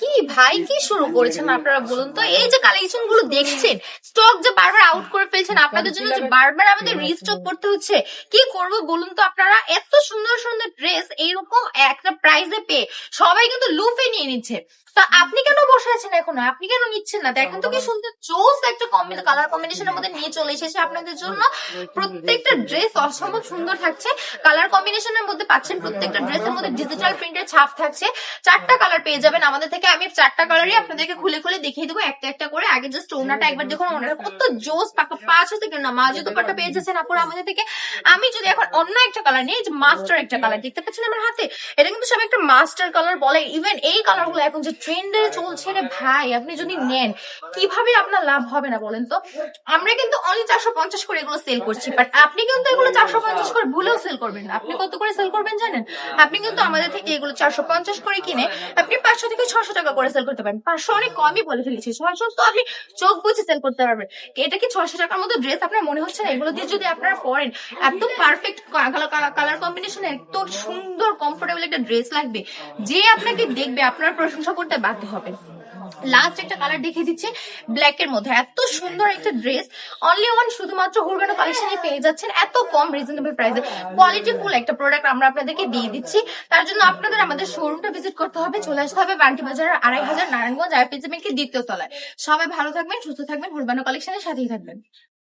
কি ভাই, কি শুরু করেছেন আপনারা বলুন তো? এই যে কালেকশন গুলো দেখছেন, স্টক যে বারবার আউট করে ফেলছেন, আপনাদের জন্য যে বারবার আমাদের রিস্টক করতে হচ্ছে, কি করব বলুন তো? আপনারা এত সুন্দর সুন্দর ড্রেস এইরকম একটা প্রাইসে পেয়ে সবাই কিন্তু লুফে নিয়ে নিচ্ছে। তা আপনি কেন বসে আছেন এখনো? আপনি কেন নিচ্ছেন না? দেখেন তো কি সুন্দর জোস একটা কালার কম্বিনেশনের মধ্যে নিয়ে চলে এসেছে আপনাদের জন্য। প্রত্যেকটা ড্রেস অসম্ভব সুন্দর থাকছে। কালার কম্বিনেশনের মধ্যে পাচ্ছেন, প্রত্যেকটা ড্রেসের মধ্যে ডিজিটাল প্রিন্টের ছাপ থাকছে। 4টা কালার পেয়ে যাবেন আমাদের থেকে। আমি 4টা কালারই আপনাদেরকে খুলে খুলে দেখিয়ে দেবো একটা একটা করে। আগে জাস্ট ওনাটা একবার দেখুন, ওনাটা কত জোস পাকা 5 থেকে না মাঝে দুপাট্টা পেয়ে যাচ্ছেন আপুরা আমাদের থেকে। আমি যদি এখন অন্য একটা কালার নিই, যে মাস্টার একটা কালার দেখতে পাচ্ছেন আমার হাতে, এটা কিন্তু সব একটা মাস্টার কালার বলে। ইভেন এই কালার গুলো এখন যে ট্রেন্ডে চলছে রে ভাই, আপনি যদি নেন কিভাবে আপনার লাভ হবে না বলেন তো? আমরা কিন্তু অনলি 450 করে এগুলো সেল করছি, বাট আপনি কিন্তু এগুলো 450 করে ভুলেও সেল করবেন না। আপনি কত করে সেল করবেন জানেন? আপনি কিন্তু আমাদের থেকে এগুলো 450 করে কিনে আপনি 500 থেকে 600 টাকা করে সেল করতে পারেন। 500 অনেক কমই বলে ফেলেছি, 600 তো আপনি চোখ বুঝে সেল করতে পারবেন। এটা কি 600 টাকার মতো ড্রেস আপনার মনে হচ্ছে না? এগুলো দিয়ে যদি আপনারা পরেন, এত পারফেক্ট কালার কম্বিনেশন, এত সুন্দর কমফোর্টেবল একটা ড্রেস লাগবে, যে আপনাকে দেখবে আপনার প্রশংসা করতে বাধ্য হবে। লাস্ট একটা কালার দেখিয়ে দিচ্ছি, ব্ল্যাক এর মধ্যে এত সুন্দর একটা ড্রেস। অনলি ওয়ান শুধুমাত্র হুরগানো কালেকশনে পেয়ে যাচ্ছেন এত কম রিজনেবল প্রাইসে। কোয়ালিটি ফুল একটা প্রোডাক্ট আমরা আপনাদেরকে দিয়ে দিচ্ছি। তার জন্য আপনাদের আমাদের শোরুমটা ভিজিট করতে হবে, চলে আসতে হবে বান্টি বাজারের 2500 নারায়ণগঞ্জ আইপিজি ব্যাংকের দ্বিতীয় তলায়। সবাই ভালো থাকবেন, সুস্থ থাকবেন, হুরগানো কালেকশনের সাথেই থাকবেন।